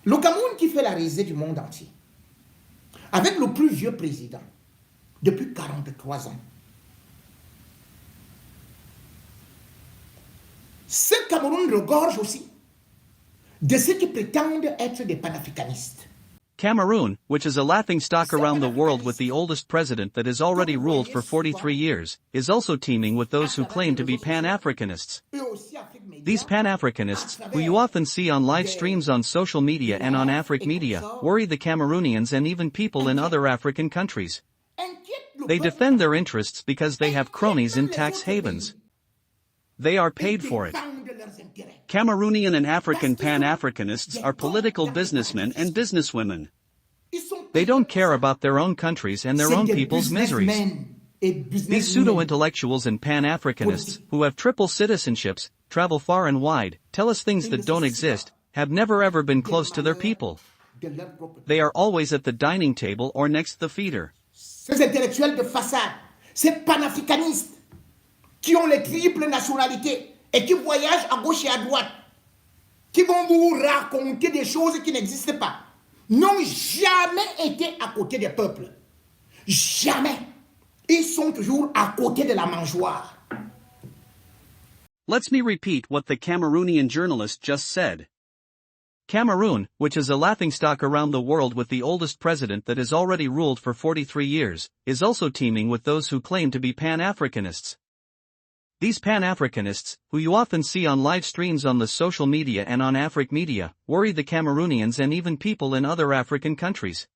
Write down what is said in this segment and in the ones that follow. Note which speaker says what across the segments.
Speaker 1: Le Cameroun qui fait la risée du monde entier, avec le plus vieux président, depuis 43 ans. Ce Cameroun regorge aussi de ceux qui prétendent être des panafricanistes.
Speaker 2: Cameroon, which is a laughingstock around the world with the oldest president that has already ruled for 43 years, is also teeming with those who claim to be Pan-Africanists. These Pan-Africanists, who you often see on live streams on social media and on Afric media, worry the Cameroonians and even people in other African countries. They defend their interests because they have cronies in tax havens. They are paid for it. Cameroonian and African Pan-Africanists are political businessmen and businesswomen. They don't care about their own countries and their own people's miseries. These pseudo-intellectuals and Pan-Africanists, who have triple citizenships, travel far and wide, tell us things that don't exist, have never ever been close to their people. They are always at the dining table or next to the feeder.
Speaker 1: Ces intellectuels de façade, ces panafricanistes, qui ont les triples nationalités et qui voyagent à gauche et à droite, qui vont vous raconter des choses qui n'existent pas, n'ont jamais été à côté des peuples. Jamais. Ils sont toujours à côté de la mangeoire.
Speaker 2: Let me repeat what the Cameroonian journalist just said. Cameroon, which is a laughingstock around the world with the oldest president that has already ruled for 43 years, is also teeming with those who claim to be Pan-Africanists. These Pan-Africanists, who you often see on live streams on the social media and on Afric media, worry the Cameroonians and even people in other African countries.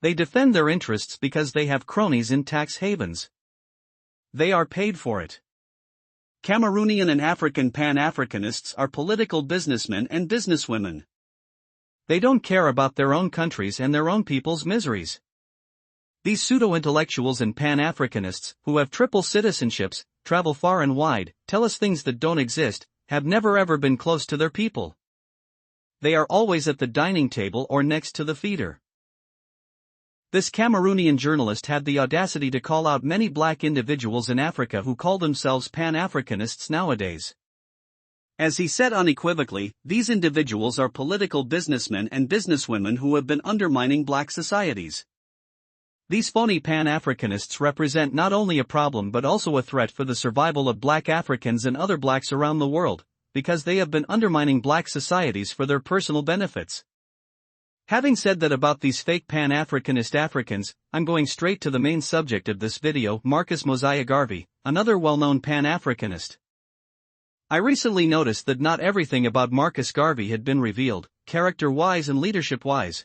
Speaker 2: They defend their interests because they have cronies in tax havens. They are paid for it. Cameroonian and African Pan-Africanists are political businessmen and businesswomen. They don't care about their own countries and their own people's miseries. These pseudo-intellectuals and Pan-Africanists, who have triple citizenships, travel far and wide, tell us things that don't exist, have never ever been close to their people. They are always at the dining table or next to the feeder. This Cameroonian journalist had the audacity to call out many black individuals in Africa who call themselves Pan-Africanists nowadays. As he said unequivocally, these individuals are political businessmen and businesswomen who have been undermining black societies. These phony Pan-Africanists represent not only a problem but also a threat for the survival of black Africans and other blacks around the world, because they have been undermining black societies for their personal benefits. Having said that about these fake Pan-Africanist Africans, I'm going straight to the main subject of this video. Marcus Mosiah Garvey, another well-known Pan-Africanist. I recently noticed that not everything about Marcus Garvey had been revealed, character-wise and leadership-wise.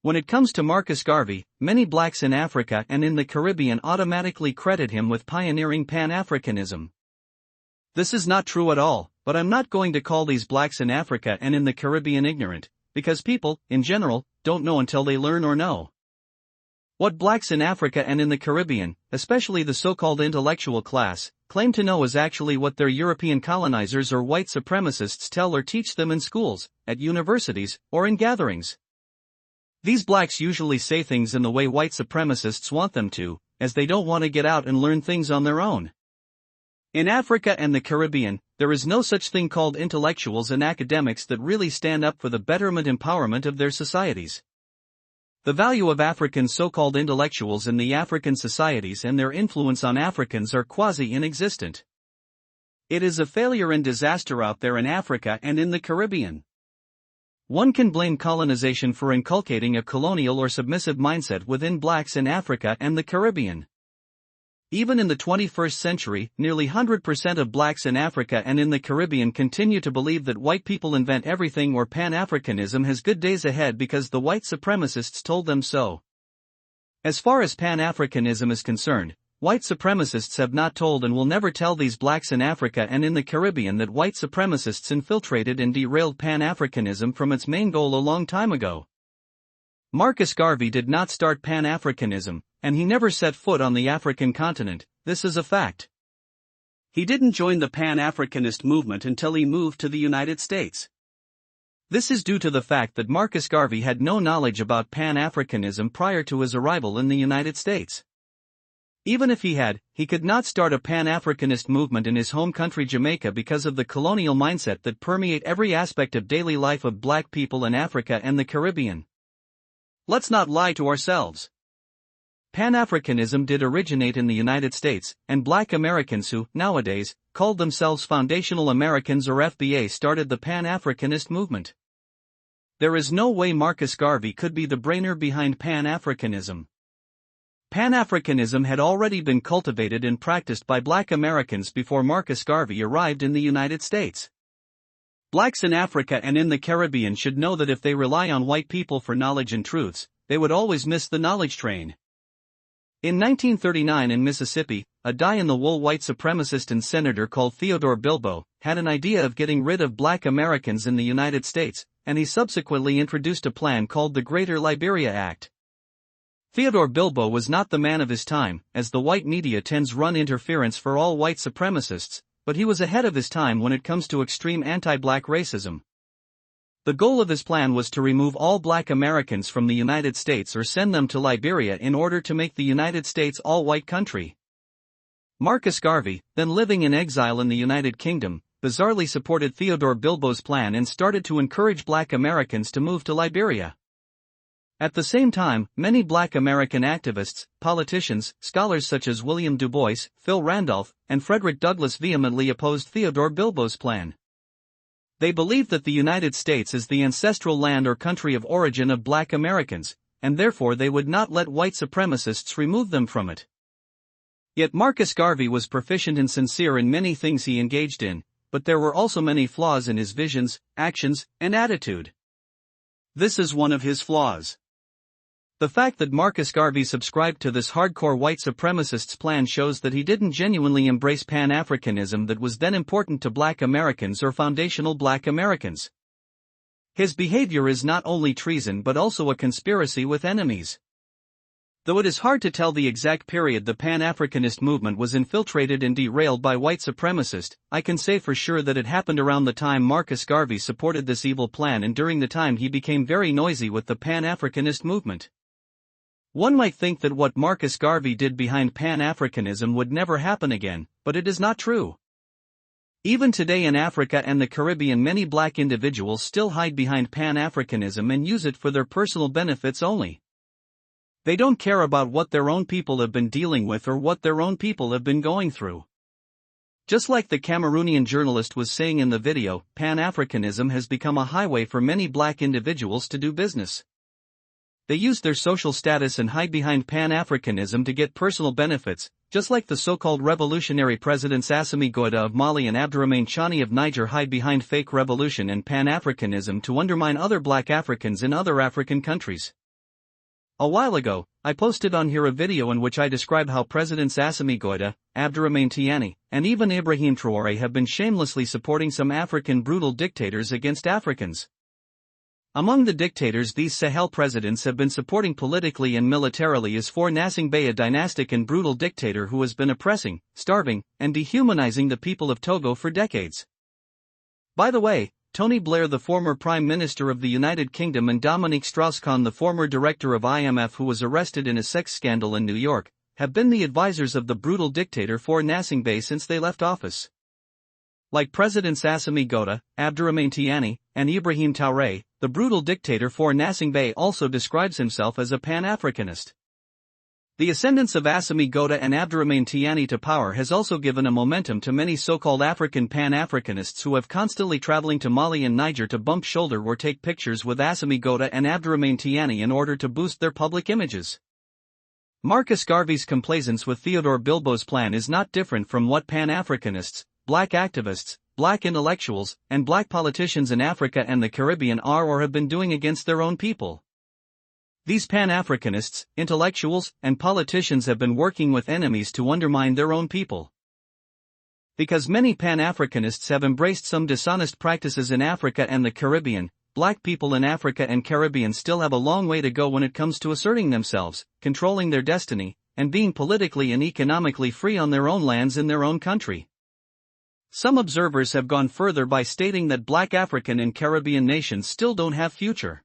Speaker 2: When it comes to Marcus Garvey, many blacks in Africa and in the Caribbean automatically credit him with pioneering Pan-Africanism. This is not true at all, but I'm not going to call these blacks in Africa and in the Caribbean ignorant, because people, in general, don't know until they learn or know. What blacks in Africa and in the Caribbean, especially the so-called intellectual class, claim to know is actually what their European colonizers or white supremacists tell or teach them in schools, at universities, or in gatherings. These blacks usually say things in the way white supremacists want them to, as they don't want to get out and learn things on their own. In Africa and the Caribbean, there is no such thing called intellectuals and academics that really stand up for the betterment and empowerment of their societies. The value of African so-called intellectuals in the African societies and their influence on Africans are quasi-inexistent. It is a failure and disaster out there in Africa and in the Caribbean. One can blame colonization for inculcating a colonial or submissive mindset within blacks in Africa and the Caribbean. Even in the 21st century, nearly 100% of blacks in Africa and in the Caribbean continue to believe that white people invent everything or Pan-Africanism has good days ahead because the white supremacists told them so. As far as Pan-Africanism is concerned, white supremacists have not told and will never tell these blacks in Africa and in the Caribbean that white supremacists infiltrated and derailed Pan-Africanism from its main goal a long time ago. Marcus Garvey did not start Pan-Africanism, and he never set foot on the African continent, this is a fact. He didn't join the Pan-Africanist movement until he moved to the United States. This is due to the fact that Marcus Garvey had no knowledge about Pan-Africanism prior to his arrival in the United States. Even if he had, he could not start a Pan-Africanist movement in his home country Jamaica because of the colonial mindset that permeate every aspect of daily life of black people in Africa and the Caribbean. Let's not lie to ourselves. Pan-Africanism did originate in the United States, and black Americans who, nowadays, called themselves Foundational Americans or FBA started the Pan-Africanist movement. There is no way Marcus Garvey could be the brainer behind Pan-Africanism. Pan-Africanism had already been cultivated and practiced by black Americans before Marcus Garvey arrived in the United States. Blacks in Africa and in the Caribbean should know that if they rely on white people for knowledge and truths, they would always miss the knowledge train. In 1939 in Mississippi, a die-in-the-wool white supremacist and senator called Theodore Bilbo had an idea of getting rid of black Americans in the United States, and he subsequently introduced a plan called the Greater Liberia Act. Theodore Bilbo was not the man of his time, as the white media tends run interference for all white supremacists, but he was ahead of his time when it comes to extreme anti-black racism. The goal of his plan was to remove all black Americans from the United States or send them to Liberia in order to make the United States all-white country. Marcus Garvey, then living in exile in the United Kingdom, bizarrely supported Theodore Bilbo's plan and started to encourage black Americans to move to Liberia. At the same time, many black American activists, politicians, scholars such as William Du Bois, Phil Randolph, and Frederick Douglass vehemently opposed Theodore Bilbo's plan. They believed that the United States is the ancestral land or country of origin of black Americans, and therefore they would not let white supremacists remove them from it. Yet Marcus Garvey was proficient and sincere in many things he engaged in, but there were also many flaws in his visions, actions, and attitude. This is one of his flaws. The fact that Marcus Garvey subscribed to this hardcore white supremacist's plan shows that he didn't genuinely embrace Pan-Africanism that was then important to black Americans or foundational black Americans. His behavior is not only treason but also a conspiracy with enemies. Though it is hard to tell the exact period the Pan-Africanist movement was infiltrated and derailed by white supremacists, I can say for sure that it happened around the time Marcus Garvey supported this evil plan and during the time he became very noisy with the Pan-Africanist movement. One might think that what Marcus Garvey did behind Pan-Africanism would never happen again, but it is not true. Even today in Africa and the Caribbean, many black individuals still hide behind Pan-Africanism and use it for their personal benefits only. They don't care about what their own people have been dealing with or what their own people have been going through. Just like the Cameroonian journalist was saying in the video, Pan-Africanism has become a highway for many black individuals to do business. They use their social status and hide behind Pan-Africanism to get personal benefits, just like the so-called revolutionary presidents Assimi Goïta of Mali and Abdourahmane Tiani of Niger hide behind fake revolution and Pan-Africanism to undermine other black Africans in other African countries. A while ago, I posted on here a video in which I describe how Presidents Assimi Goïta, Abdourahmane Tiani, and even Ibrahim Traoré have been shamelessly supporting some African brutal dictators against Africans. Among the dictators these Sahel presidents have been supporting politically and militarily is Faure Gnassingbé, a dynastic and brutal dictator who has been oppressing, starving, and dehumanizing the people of Togo for decades. By the way, Tony Blair, the former Prime Minister of the United Kingdom, and Dominique Strauss-Kahn, the former director of IMF who was arrested in a sex scandal in New York, have been the advisors of the brutal dictator Faure Gnassingbé since they left office. Like Presidents Assimi Goïta, Abdourahmane Tiani, and Ibrahim Traoré, the brutal dictator Faure Gnassingbé also describes himself as a Pan-Africanist. The ascendance of Assimi Goïta and Abdourahmane Tiani to power has also given a momentum to many so-called African Pan-Africanists who have constantly traveling to Mali and Niger to bump shoulder or take pictures with Assimi Goïta and Abdourahmane Tiani in order to boost their public images. Marcus Garvey's complaisance with Theodore Bilbo's plan is not different from what Pan-Africanists, black activists, black intellectuals, and black politicians in Africa and the Caribbean are or have been doing against their own people. These Pan-Africanists, intellectuals, and politicians have been working with enemies to undermine their own people. Because many Pan-Africanists have embraced some dishonest practices in Africa and the Caribbean, black people in Africa and Caribbean still have a long way to go when it comes to asserting themselves, controlling their destiny, and being politically and economically free on their own lands in their own country. Some observers have gone further by stating that black African and Caribbean nations still don't have future.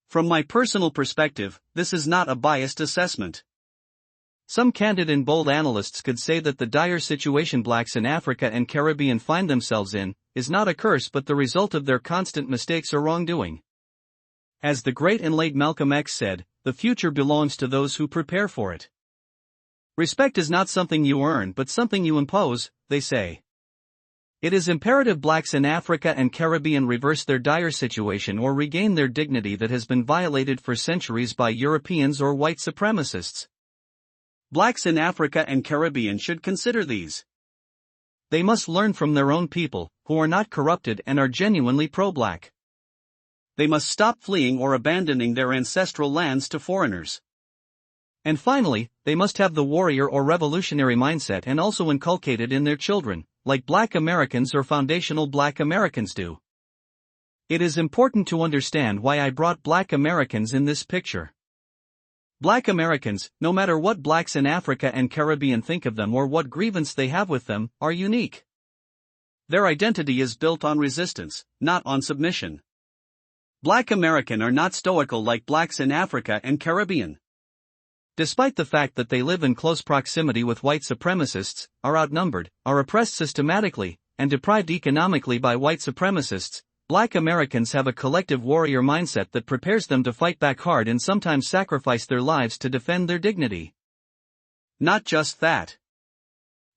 Speaker 2: From my personal perspective, this is not a biased assessment. Some candid and bold analysts could say that the dire situation blacks in Africa and Caribbean find themselves in is not a curse but the result of their constant mistakes or wrongdoing. As the great and late Malcolm X said, the future belongs to those who prepare for it. Respect is not something you earn but something you impose, they say. It is imperative blacks in Africa and Caribbean reverse their dire situation or regain their dignity that has been violated for centuries by Europeans or white supremacists. Blacks in Africa and Caribbean should consider these. They must learn from their own people, who are not corrupted and are genuinely pro-black. They must stop fleeing or abandoning their ancestral lands to foreigners. And finally, they must have the warrior or revolutionary mindset and also inculcate it in their children, like Black Americans or foundational Black Americans do. It is important to understand why I brought Black Americans in this picture. Black Americans, no matter what blacks in Africa and Caribbean think of them or what grievance they have with them, are unique. Their identity is built on resistance, not on submission. Black American are not stoical like blacks in Africa and Caribbean. Despite the fact that they live in close proximity with white supremacists, are outnumbered, are oppressed systematically, and deprived economically by white supremacists, Black Americans have a collective warrior mindset that prepares them to fight back hard and sometimes sacrifice their lives to defend their dignity. Not just that.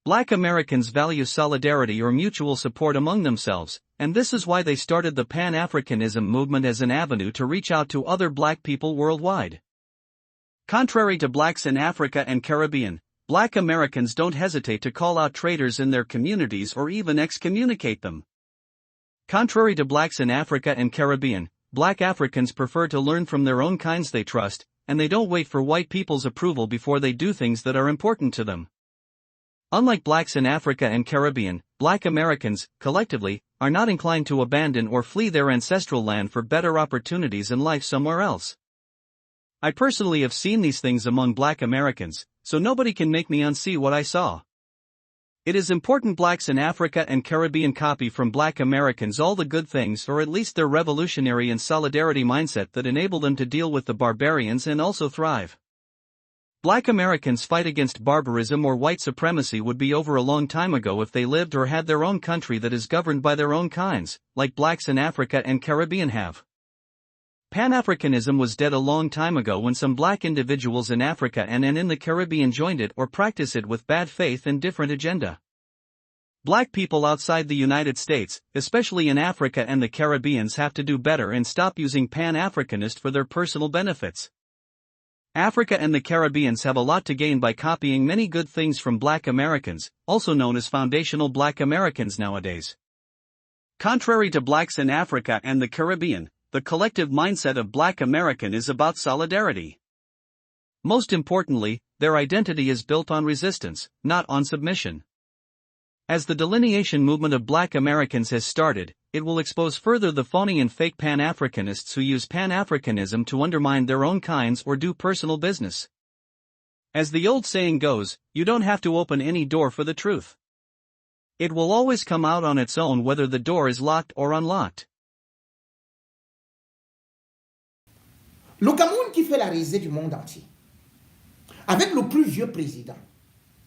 Speaker 2: Black Americans value solidarity or mutual support among themselves, and this is why they started the Pan-Africanism movement as an avenue to reach out to other black people worldwide. Contrary to blacks in Africa and Caribbean, Black Americans don't hesitate to call out traitors in their communities or even excommunicate them. Contrary to blacks in Africa and Caribbean, Black Africans prefer to learn from their own kinds they trust, and they don't wait for white people's approval before they do things that are important to them. Unlike blacks in Africa and Caribbean, Black Americans, collectively, are not inclined to abandon or flee their ancestral land for better opportunities in life somewhere else. I personally have seen these things among Black Americans, so nobody can make me unsee what I saw. It is important blacks in Africa and Caribbean copy from Black Americans all the good things or at least their revolutionary and solidarity mindset that enable them to deal with the barbarians and also thrive. Black Americans fight against barbarism or white supremacy would be over a long time ago if they lived or had their own country that is governed by their own kinds, like blacks in Africa and Caribbean have. Pan-Africanism was dead a long time ago when some black individuals in Africa and in the Caribbean joined it or practiced it with bad faith and different agenda. Black people outside the United States, especially in Africa and the Caribbean, have to do better and stop using Pan-Africanist for their personal benefits. Africa and the Caribbean have a lot to gain by copying many good things from Black Americans, also known as foundational Black Americans nowadays. Contrary to blacks in Africa and the Caribbean, the collective mindset of Black American is about solidarity. Most importantly, their identity is built on resistance, not on submission. As the delineation movement of Black Americans has started, it will expose further the phony and fake Pan-Africanists who use Pan-Africanism to undermine their own kinds or do personal business. As the old saying goes, you don't have to open any door for the truth. It will always come out on its own whether the door is locked or unlocked.
Speaker 1: Le Cameroun qui fait la risée du monde entier, avec le plus vieux président,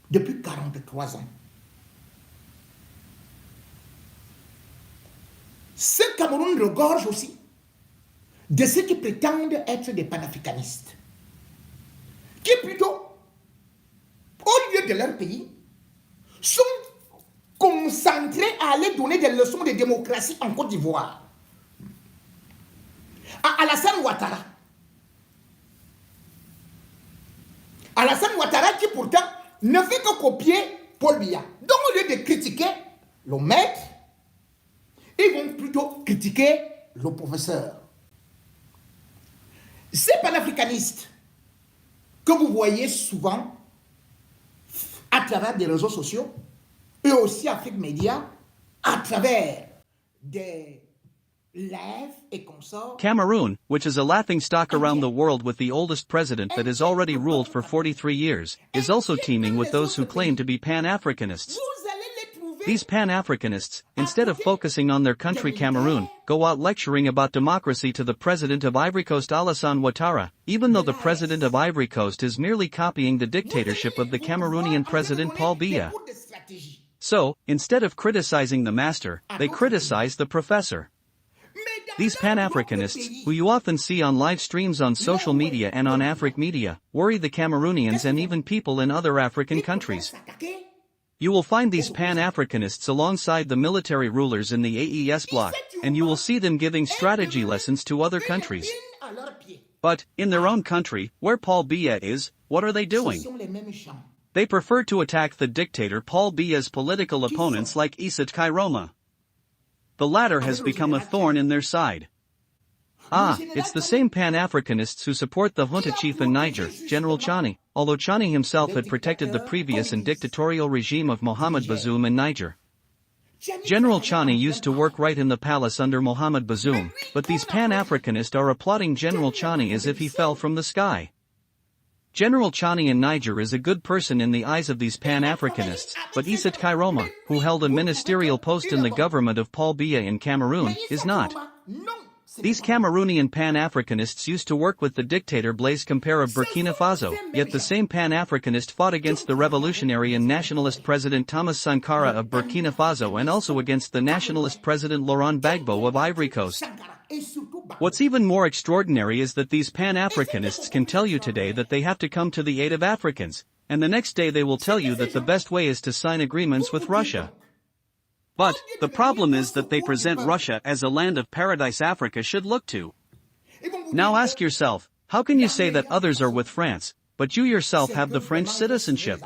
Speaker 1: depuis 43 ans. Ce Cameroun regorge aussi de ceux qui prétendent être des panafricanistes, qui plutôt, au lieu de leur pays, sont concentrés à aller donner des leçons de démocratie en Côte d'Ivoire. À Alassane Ouattara. Alassane Ouattara qui pourtant ne fait que copier Paul Biya. Donc au lieu de critiquer le maître, ils vont plutôt critiquer le professeur. Ces panafricanistes que vous voyez souvent à travers des réseaux sociaux, et aussi Afrique Média, à travers des lives et consorts.
Speaker 2: Cameroon, which is a laughingstock around the world with the oldest president that has already ruled for 43 years, is also teeming with those who claim to be Pan-Africanists. These Pan-Africanists, instead of focusing on their country Cameroon, go out lecturing about democracy to the president of Ivory Coast Alassane Ouattara, even though the president of Ivory Coast is merely copying the dictatorship of the Cameroonian president Paul Biya. So, instead of criticizing the master, they criticize the professor. These Pan-Africanists, who you often see on live streams on social media and on Afric media, worry the Cameroonians and even people in other African countries. You will find these Pan-Africanists alongside the military rulers in the AES bloc, and you will see them giving strategy lessons to other countries. But, in their own country, where Paul Biya is, what are they doing? They prefer to attack the dictator Paul Biya's political opponents like Isat Kairoma. The latter has become a thorn in their side. It's the same Pan-Africanists who support the junta chief in Niger, General Chani, although Chani himself had protected the previous and dictatorial regime of Mohamed Bazoum in Niger. General Chani used to work right in the palace under Mohamed Bazoum, but these Pan-Africanists are applauding General Chani as if he fell from the sky. General Chani in Niger is a good person in the eyes of these Pan-Africanists, but Isat Kairoma, who held a ministerial post in the government of Paul Biya in Cameroon, is not. These Cameroonian Pan-Africanists used to work with the dictator Blaise Compaoré of Burkina Faso, yet the same Pan-Africanist fought against the revolutionary and nationalist President Thomas Sankara of Burkina Faso and also against the nationalist President Laurent Gbagbo of Ivory Coast. What's even more extraordinary is that these Pan-Africanists can tell you today that they have to come to the aid of Africans, and the next day they will tell you that the best way is to sign agreements with Russia. But, the problem is that they present Russia as a land of paradise Africa should look to. Now ask yourself, how can you say that others are with France, but you yourself have the French citizenship?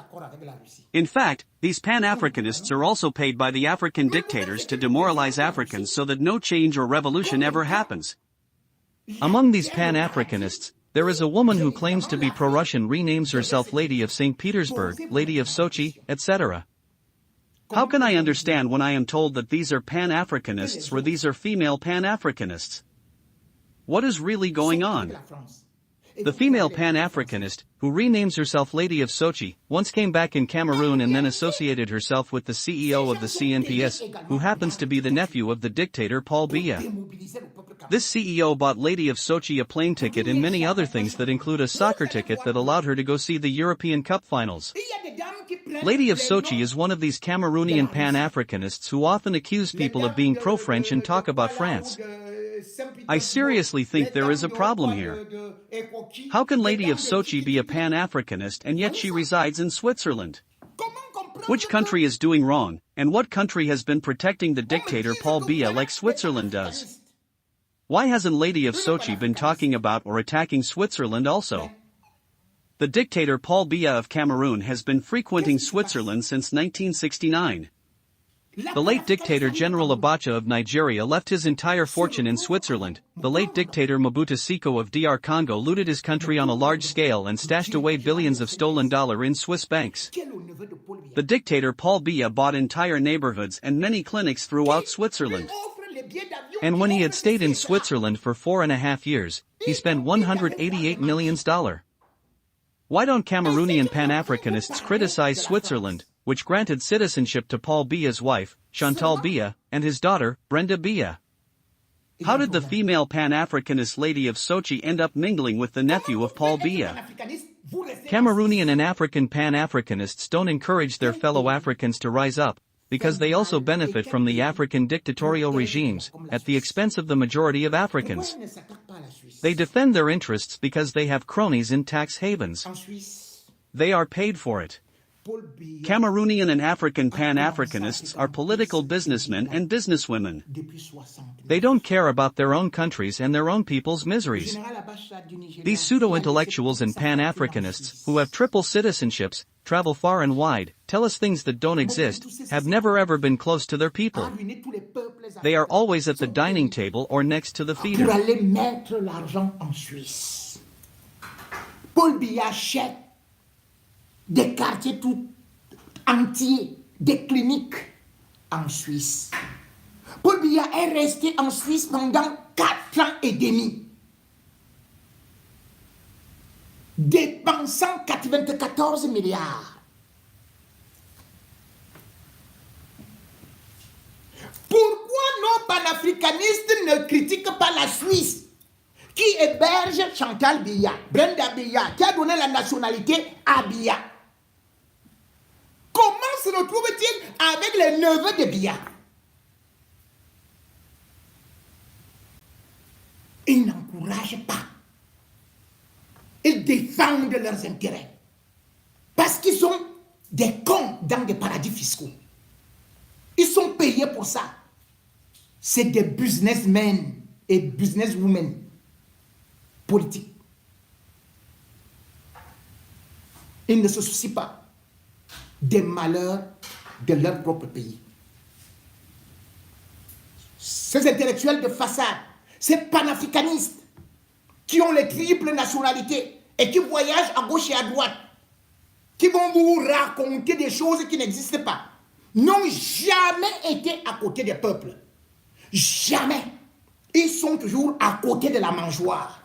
Speaker 2: In fact, these Pan-Africanists are also paid by the African dictators to demoralize Africans so that no change or revolution ever happens. Among these Pan-Africanists, there is a woman who claims to be pro-Russian, renames herself Lady of St. Petersburg, Lady of Sochi, etc. How can I understand when I am told that these are Pan-Africanists or these are female Pan-Africanists? What is really going on? The female Pan-Africanist, who renames herself Lady of Sochi, once came back in Cameroon and then associated herself with the CEO of the CNPS, who happens to be the nephew of the dictator Paul Biya. This CEO bought Lady of Sochi a plane ticket and many other things that include a soccer ticket that allowed her to go see the European Cup finals. Lady of Sochi is one of these Cameroonian Pan-Africanists who often accuse people of being pro-French and talk about France. I seriously think there is a problem here. How can Lady of Sochi be a Pan-Africanist and yet she resides in Switzerland? Which country is doing wrong, and what country has been protecting the dictator Paul Biya like Switzerland does? Why hasn't Lady of Sochi been talking about or attacking Switzerland also? The dictator Paul Biya of Cameroon has been frequenting Switzerland since 1969. The late dictator General Abacha of Nigeria left his entire fortune in Switzerland. The late dictator Mobutu Seko of DR Congo looted his country on a large scale and stashed away billions of stolen dollars in Swiss banks. The dictator Paul Biya bought entire neighborhoods and many clinics throughout Switzerland. And when he had stayed in Switzerland for 4.5 years, he spent $188 million. Why don't Cameroonian Pan-Africanists criticize Switzerland, which granted citizenship to Paul Biya's wife, Chantal Biya, and his daughter, Brenda Biya? How did the female Pan-Africanist Lady of Sochi end up mingling with the nephew of Paul Biya? Cameroonian and African Pan-Africanists don't encourage their fellow Africans to rise up, because they also benefit from the African dictatorial regimes, at the expense of the majority of Africans. They defend their interests because they have cronies in tax havens. They are paid for it. Cameroonian and African Pan-Africanists are political businessmen and businesswomen. They don't care about their own countries and their own people's miseries. These pseudo-intellectuals and Pan-Africanists, who have triple citizenships, travel far and wide, tell us things that don't exist, have never ever been close to their people. They are always at the dining table or next to the feeder.
Speaker 1: Paul Biya achète des quartiers tout entiers, des cliniques en Suisse. Paul Biya est resté en Suisse pendant 4 ans et demi, dépensant 94 milliards. panafricanistes ne critiquent pas la Suisse, qui héberge Chantal Biya, Brenda Biya, qui a donné la nationalité à Biya. Comment se retrouve-t-il avec les neveux de Biya? Ils n'encouragent pas. Ils défendent leurs intérêts. Parce qu'ils sont des cons dans des paradis fiscaux. Ils sont payés pour ça. C'est des businessmen et businesswomen politiques. Ils ne se soucient pas des malheurs de leur propre pays. Ces intellectuels de façade, ces panafricanistes qui ont les triples nationalités et qui voyagent à gauche et à droite, qui vont vous raconter des choses qui n'existent pas, n'ont jamais été à côté des peuples. Jamais. Ils sont toujours à côté de la mangeoire.